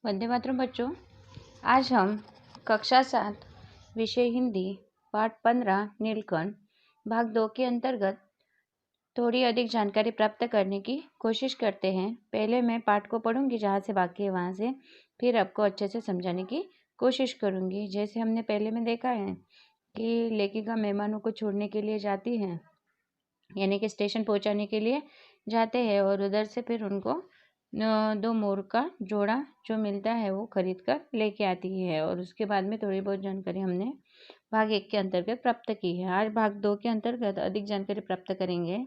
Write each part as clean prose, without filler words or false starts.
वंदे मातरम बच्चों, आज हम कक्षा 7 विषय हिंदी पाठ 15 नीलकंठ भाग 2 के अंतर्गत थोड़ी अधिक जानकारी प्राप्त करने की कोशिश करते हैं। पहले मैं पाठ को पढ़ूंगी, जहाँ से बाकी है वहाँ से, फिर आपको अच्छे से समझाने की कोशिश करूंगी। जैसे हमने पहले में देखा है कि लेखिका मेहमानों को छोड़ने के लिए जाती है, यानी कि स्टेशन पहुंचाने के लिए जाते हैं, और उधर से फिर उनको 2 मोर का जोड़ा जो मिलता है वो खरीद कर लेके आती है। और उसके बाद में थोड़ी बहुत जानकारी हमने भाग 1 के अंतर्गत प्राप्त की है। आज भाग 2 के अंतर्गत अधिक जानकारी प्राप्त करेंगे।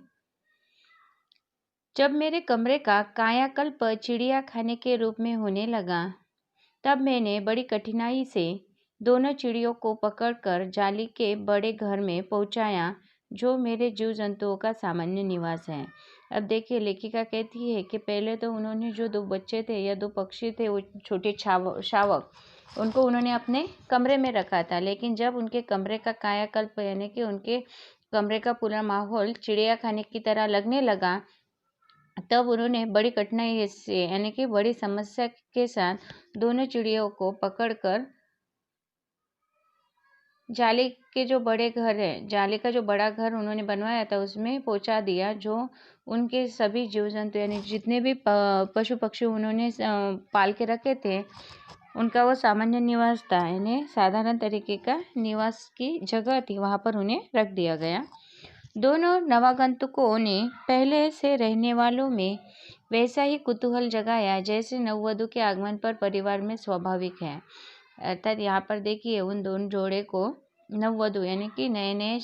जब मेरे कमरे का कायाकल्प चिड़िया खाने के रूप में होने लगा, तब मैंने बड़ी कठिनाई से दोनों चिड़ियों को पकड़कर जाली के बड़े घर में पहुंचाया, जो मेरे जीव जंतुओं का सामान्य निवास है। अब देखिए, लेखिका कहती है कि पहले तो उन्होंने जो 2 बच्चे थे या 2 पक्षी थे, वो छोटे शावक, उनको उन्होंने अपने कमरे में रखा था। लेकिन जब उनके कमरे का कायाकल्प, यानी कि उनके कमरे का पूरा माहौल चिड़िया खाने की तरह लगने लगा, तब उन्होंने बड़ी कठिनाई से, यानी कि बड़ी समस्या के साथ दोनों चिड़ियों को पकड़कर जाली के जो बड़े घर है, जाली का जो बड़ा घर उन्होंने बनवाया था, उसमें पहुंचा दिया, जो उनके सभी जीव जंतु, यानी जितने भी पशु पक्षी उन्होंने पाल के रखे थे, उनका वो सामान्य निवास था, यानी साधारण तरीके का निवास की जगह थी, वहाँ पर उन्हें रख दिया गया। दोनों नवागंतुकों ने पहले से रहने वालों में वैसा ही कुतूहल जगाया जैसे नववधु के आगमन पर परिवार में स्वाभाविक है। अर्थात यहाँ पर देखिए, उन दोनों जोड़े को नववधु, यानी कि नए नए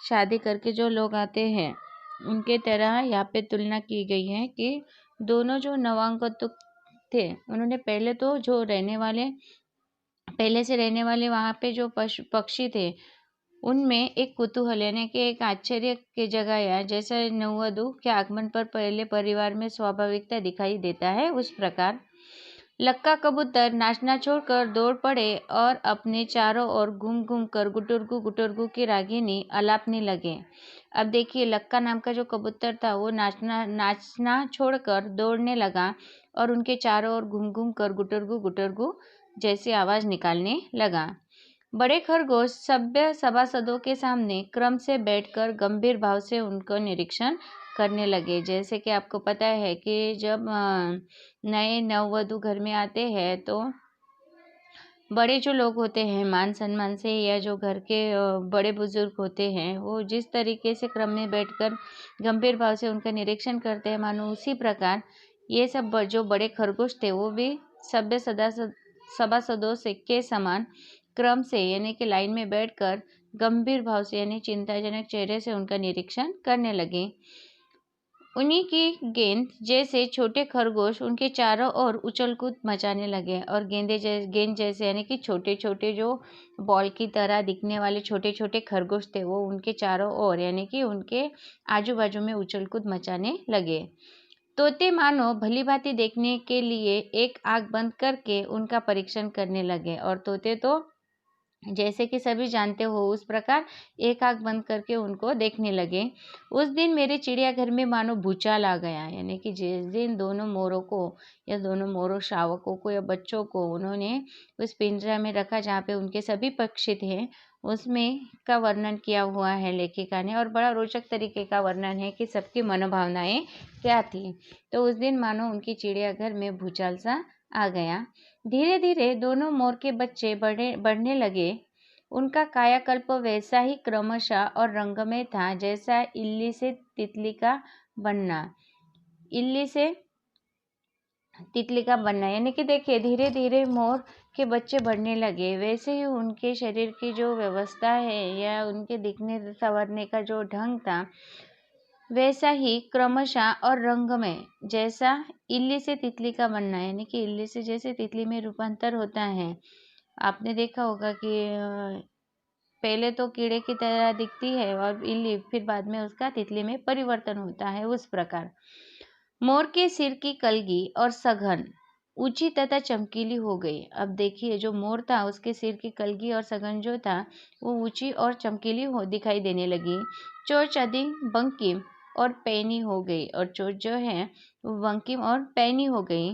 शादी करके जो लोग आते हैं, उनके तरह यहाँ पे तुलना की गई है कि दोनों जो नवागंतुक थे, उन्होंने पहले तो जो पहले से रहने वाले वहाँ पे जो पशु पक्षी थे, उनमें एक कुतूहल, यानी कि एक आश्चर्य की जगह जैसे नववधु के आगमन पर पहले परिवार में स्वाभाविकता दिखाई देता है, उस प्रकार लक्का कबूतर नाचना छोड़कर दौड़ पड़े और अपने चारों ओर घूम घूम कर गुटुरगु गुटुरगु की रागिनी अलापने लगे। अब देखिए, लक्का नाम का जो कबूतर था, वो नाचना छोड़कर दौड़ने लगा और उनके चारों ओर घूम घूम कर गुटुरगु गुटुरगु जैसी आवाज निकालने लगा। बड़े खरगोश सभ्य सभासदों के सामने क्रम से बैठकर गंभीर भाव से उनको निरीक्षण करने लगे। जैसे कि आपको पता है कि जब नए नववधु घर में आते हैं, तो बड़े जो लोग होते हैं मान सम्मान से, या जो घर के बड़े बुजुर्ग होते हैं, वो जिस तरीके से क्रम में बैठकर गंभीर भाव से उनका निरीक्षण करते हैं, मानो उसी प्रकार ये सब जो बड़े खरगोश थे, वो भी सभ्य सभासदों से के समान क्रम से, यानी कि लाइन में बैठकर गंभीर भाव से, यानी चिंताजनक चेहरे से उनका निरीक्षण करने लगे। उन्हीं की गेंद जैसे छोटे खरगोश उनके चारों ओर उछल कूद मचाने लगे, और गेंद जैसे, यानी कि छोटे छोटे जो बॉल की तरह दिखने वाले छोटे छोटे खरगोश थे, वो उनके चारों ओर, यानी कि उनके आजू बाजू में उछल कूद मचाने लगे। तोते मानो भली भांति देखने के लिए एक आंख बंद करके उनका परीक्षण करने लगे, और तोते तो जैसे कि सभी जानते हो, उस प्रकार एक आंख बंद करके उनको देखने लगे। उस दिन मेरे चिड़ियाघर में मानो भूचाल आ गया, यानी कि जिस दिन दोनों मोरों को, या दोनों मोरों शावकों को या बच्चों को उन्होंने उस पिंजरा में रखा जहाँ पे उनके सभी पक्षी थे, उसमें का वर्णन किया हुआ है लेखिका ने, और बड़ा रोचक तरीके का वर्णन है कि सबकी मनोभावनाएं क्या थी। तो उस दिन मानो उनकी चिड़ियाघर में भूचाल सा आ गया। धीरे धीरे दोनों मोर के बच्चे बढ़ने लगे। उनका कायाकल्प वैसा ही क्रमशः और रंगमय था जैसा इल्ली से तितली का बनना। इल्ली से तितली का बनना, यानी कि देखिए, धीरे धीरे मोर के बच्चे बढ़ने लगे, वैसे ही उनके शरीर की जो व्यवस्था है, या उनके दिखने संवरने का जो ढंग था, वैसा ही क्रमशः और रंग में जैसा इल्ली से तितली का बनना, यानी कि इल्ली से जैसे तितली में रूपांतर होता है। आपने देखा होगा कि पहले तो कीड़े की तरह दिखती है और इल्ली, फिर बाद में उसका तितली में परिवर्तन होता है, उस प्रकार मोर के सिर की कलगी और सघन ऊंची तथा चमकीली हो गई। अब देखिए, जो मोर था, उसके सिर की कलगी और सघन जो था, वो ऊंची और चमकीली दिखाई देने लगी। चोंच अधिक बंकिम और पैनी हो गई, और चोंच जो है वो बंकिम और पैनी हो गई।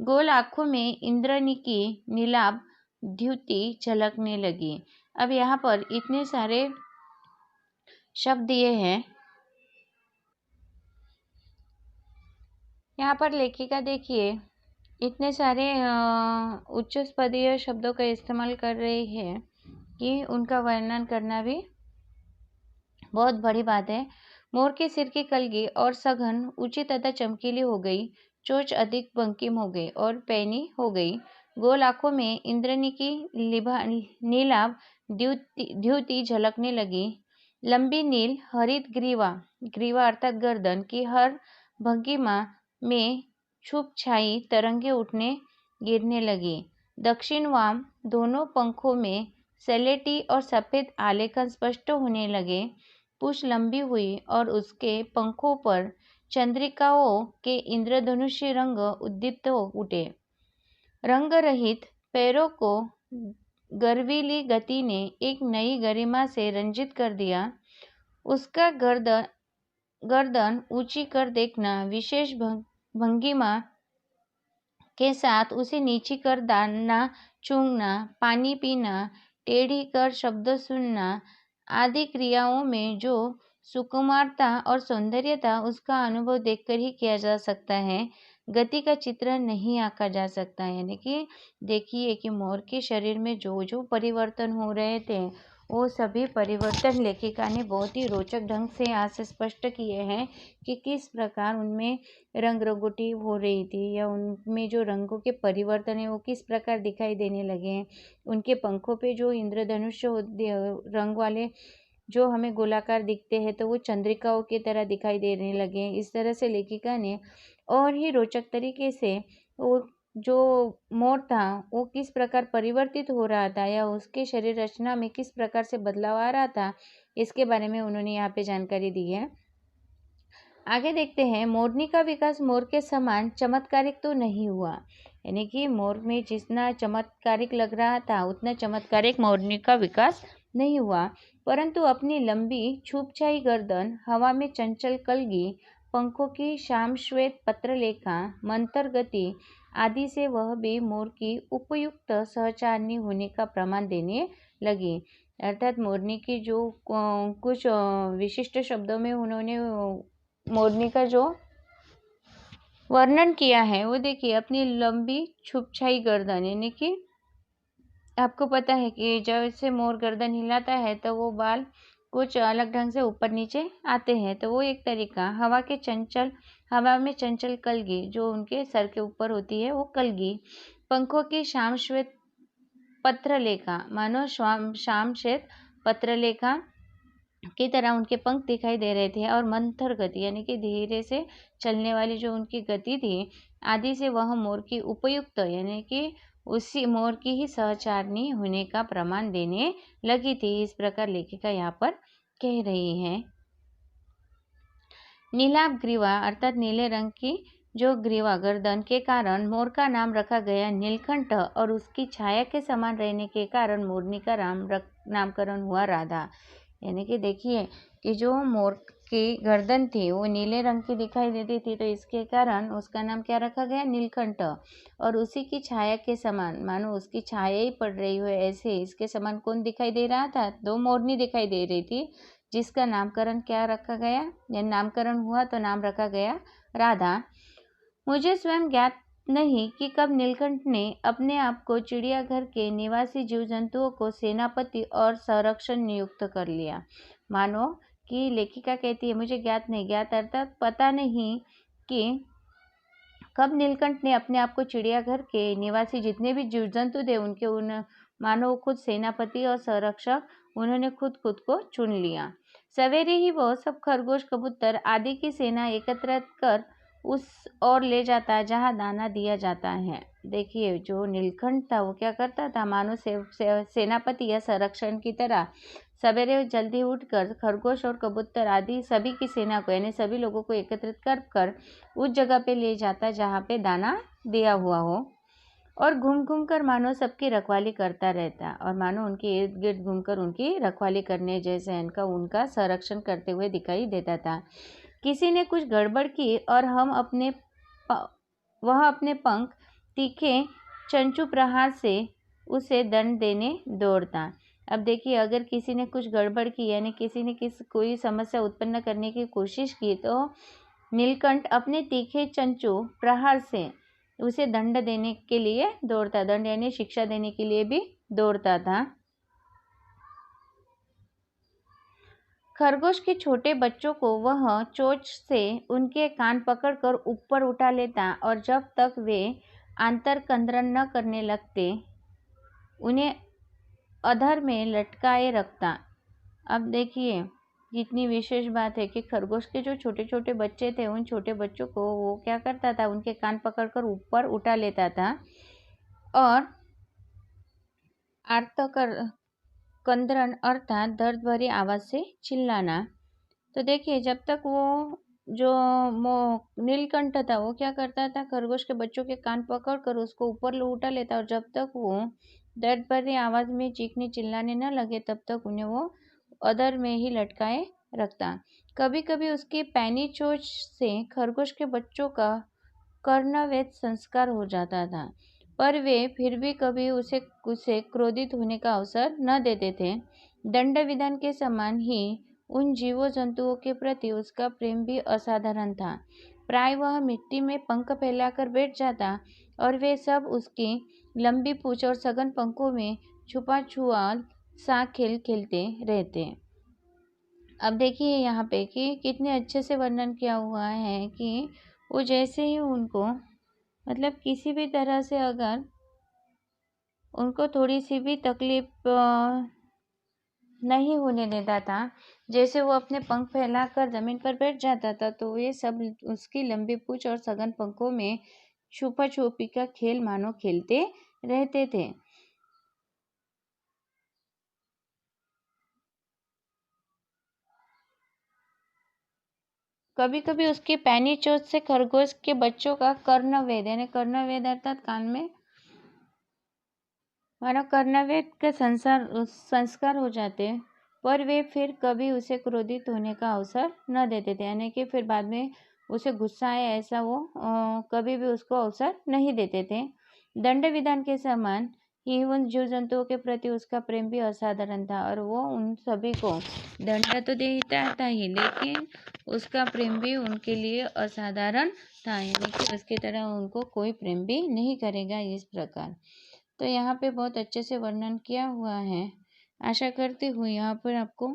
गोल आंखों में इंद्राणी की नीलाभ द्युति झलकने लगी। अब यहाँ पर इतने सारे शब्द दिए हैं। यहाँ पर लेखिका देखिए इतने सारे उच्च पदीय शब्दों का इस्तेमाल कर रही है कि उनका वर्णन करना भी बहुत बड़ी बात है। मोर के सिर की कलगी और सघन ऊंची तथा चमकीली हो गई, चोंच अधिक बंकिम हो गई और पैनी हो गई। गोल आंखों में इंद्राणी की नीलाभ द्युति झलकने लगी। लंबी नील हरित ग्रीवा अर्थात गर्दन की हर भंगिमा में छुप छाई तरंगे उठने गिरने लगी। दक्षिण वाम दोनों पंखों में सलेटी और सफेद आलेखन स्पष्ट होने लगे। पूंछ लंबी हुई और उसके पंखों पर चंद्रिकाओं के इंद्रधनुषी रंग उद्दीप्त हो उठे। रंग रहित पैरों को गर्वीली गति ने एक नई गरिमा से रंजित कर दिया। उसका गर्दन ऊंची कर देखना, विशेष भंगिमा के साथ उसे नीची कर दाना चूंगना, पानी पीना, टेढ़ी कर शब्द सुनना आदि क्रियाओं में जो सुकुमारता और सौंदर्य था उसका अनुभव देखकर ही किया जा सकता है। गति का चित्र नहीं आंका जा सकता। यानी कि देखिए कि मोर के शरीर में जो जो परिवर्तन हो रहे थे वो सभी परिवर्तन लेखिका ने बहुत ही रोचक ढंग से यहाँ से स्पष्ट किए हैं कि किस प्रकार उनमें रंग रंगोटी हो रही थी या उनमें जो रंगों के परिवर्तन है वो किस प्रकार दिखाई देने लगे हैं। उनके पंखों पे जो इंद्रधनुष रंग वाले जो हमें गोलाकार दिखते हैं तो वो चंद्रिकाओं की तरह दिखाई देने लगे। इस तरह से लेखिका ने और ही रोचक तरीके से वो जो मोर था वो किस प्रकार परिवर्तित हो रहा था या उसके शरीर रचना में किस प्रकार से बदलाव आ रहा था, इसके बारे में उन्होंने यहाँ पे जानकारी दी है। आगे देखते हैं, मोरनी का विकास मोर के समान चमत्कारिक तो नहीं हुआ। यानी कि मोर में जितना चमत्कारिक लग रहा था उतना चमत्कारिक मोरनी का विकास नहीं हुआ, परंतु अपनी लंबी छूपछाई गर्दन, हवा में चंचल कलगी, पंखों की श्याम श्वेत पत्रलेखा, मंथर गति आदि से वह भी मोर की उपयुक्त सहचारणी होने का प्रमाण देने लगी। अर्थात मोरनी की जो कुछ विशिष्ट शब्दों में उन्होंने मोरनी का जो वर्णन किया है वो देखिए, अपनी लंबी छुपछाई गर्दन, यानी कि आपको पता है कि जब से मोर गर्दन हिलाता है तो वो बाल कुछ अलग ढंग से ऊपर नीचे आते हैं, तो वो एक तरीका। हवा में चंचल कलगी जो उनके सर के ऊपर होती है वो कलगी। पंखों की श्याम श्वेत पत्रलेखा, मानो श्याम श्वेत पत्रलेखा की तरह उनके पंख दिखाई दे रहे थे। और मंथर गति यानी कि धीरे से चलने वाली जो उनकी गति थी आदि से वह मोर की उपयुक्त यानी कि उसी मोर की ही सहचारणी होने का प्रमाण देने लगी थी। इस प्रकार लेखिका यहाँ पर कह रही है। नीलाभ ग्रीवा अर्थात नीले रंग की जो ग्रीवा गर्दन के कारण मोर का नाम रखा गया नीलकंठ, और उसकी छाया के समान रहने के कारण मोरनी का नामकरण हुआ राधा। यानी कि देखिए कि जो मोर की गर्दन थी वो नीले रंग की दिखाई देती थी, तो इसके कारण उसका नाम क्या रखा गया, नीलकंठ। और उसी की छाया के समान, मानो उसकी छाया ही पड़ रही हो ऐसे इसके समान कौन दिखाई दे रहा था, दो मोरनी दिखाई दे रही थी, जिसका नामकरण क्या रखा गया, या नामकरण हुआ तो नाम रखा गया राधा। मुझे स्वयं ज्ञात नहीं कि कब नीलकंठ ने अपने आप को चिड़ियाघर के निवासी जीव जंतुओं को सेनापति और संरक्षण नियुक्त कर लिया। मानो कि लेखिका कहती है मुझे ज्ञात नहीं, ज्ञात अर्थात पता नहीं कि कब नीलकंठ ने अपने आप को चिड़ियाघर के निवासी जितने भी जीव जंतु थे उनके मानो खुद सेनापति और संरक्षक उन्होंने खुद को चुन लिया। सवेरे ही वह सब खरगोश कबूतर आदि की सेना एकत्र कर उस ओर ले जाता जहां दाना दिया जाता है। देखिए जो नीलकंठ था वो क्या करता था, मानो सेनापति या संरक्षण की तरह सवेरे जल्दी उठकर खरगोश और कबूतर आदि सभी की सेना को यानी सभी लोगों को एकत्रित कर उस जगह पे ले जाता जहाँ पे दाना दिया हुआ हो, और घूम घूम कर मानो सबकी रखवाली करता रहता, और मानो उनके इर्द गिर्द घूमकर उनकी रखवाली करने जैसे उनका संरक्षण करते हुए दिखाई देता था। किसी ने कुछ गड़बड़ की और वह अपने पंख तीखे चंचू प्रहार से उसे दंड देने दौड़ता। अब देखिए, अगर किसी ने कुछ गड़बड़ की यानी किसी ने कोई समस्या उत्पन्न करने की कोशिश की तो नीलकंठ अपने तीखे चंचू प्रहार से उसे दंड देने के लिए दौड़ता, दंड यानी शिक्षा देने के लिए भी दौड़ता था। खरगोश के छोटे बच्चों को वह चोंच से उनके कान पकड़कर ऊपर उठा लेता और जब तक वे आंतर कंदरन न करने लगते उन्हें अधर में लटकाए रखता। अब देखिए कितनी विशेष बात है कि खरगोश के जो छोटे छोटे बच्चे थे उन छोटे बच्चों को वो क्या करता था, उनके कान पकड़कर ऊपर उठा लेता था और कंदरन अर्थात दर्द भरी आवाज से चिल्लाना। तो देखिए, जब तक वो जो नीलकंठ था वो क्या करता था, खरगोश के बच्चों के कान पकड़कर उसको ऊपर उठा लेता और जब तक वो दर्द भरी आवाज में चीखने चिल्लाने न लगे तब तक उन्हें वो अधर में ही लटकाए रखता। कभी कभी उसकी पैनी चोंच से खरगोश के बच्चों का कर्णवेध संस्कार हो जाता था, पर वे फिर भी कभी उसे क्रोधित होने का अवसर न देते थे। दंड विधान के समान ही उन जीवों जंतुओं के प्रति उसका प्रेम भी असाधारण था। प्राय वह मिट्टी में पंख फैलाकर बैठ जाता और वे सब उसकी लंबी पूंछ और सघन पंखों में छुपा छुआ सा खेल खेलते रहते। अब देखिए यहाँ पे कि कितने अच्छे से वर्णन किया हुआ है कि वो जैसे ही उनको मतलब किसी भी तरह से अगर उनको थोड़ी सी भी तकलीफ नहीं होने देता था, जैसे वो अपने पंख फैलाकर जमीन पर बैठ जाता था तो ये सब उसकी लंबी पूंछ और सघन पंखों में छुपा छुपी का खेल मानो खेलते रहते थे। कभी कभी उसकी पैनी चोंच से खरगोश के बच्चों का कर्णवेध यानी कर्णवेध अर्थात कान में मानो कर्णवेध के संस्कार हो जाते, पर वे फिर कभी उसे क्रोधित होने का अवसर न देते थे, यानी कि फिर बाद में उसे गुस्सा आए ऐसा वो कभी भी उसको अवसर नहीं देते थे। दंड विधान के समान ही उन जीव जंतुओं के प्रति उसका प्रेम भी असाधारण था और वो उन सभी को दंड तो देता था ही, लेकिन उसका प्रेम भी उनके लिए असाधारण था, यानी कि उसकी तरह उनको कोई प्रेम भी नहीं करेगा इस प्रकार। तो यहाँ पे बहुत अच्छे से वर्णन किया हुआ है। आशा करती हूँ यहाँ पर आपको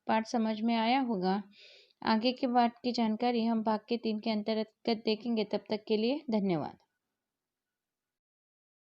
पाठ समझ में आया होगा। आगे के पाठ की जानकारी हम भाग के 3 के अंतर्गत देखेंगे। तब तक के लिए धन्यवाद।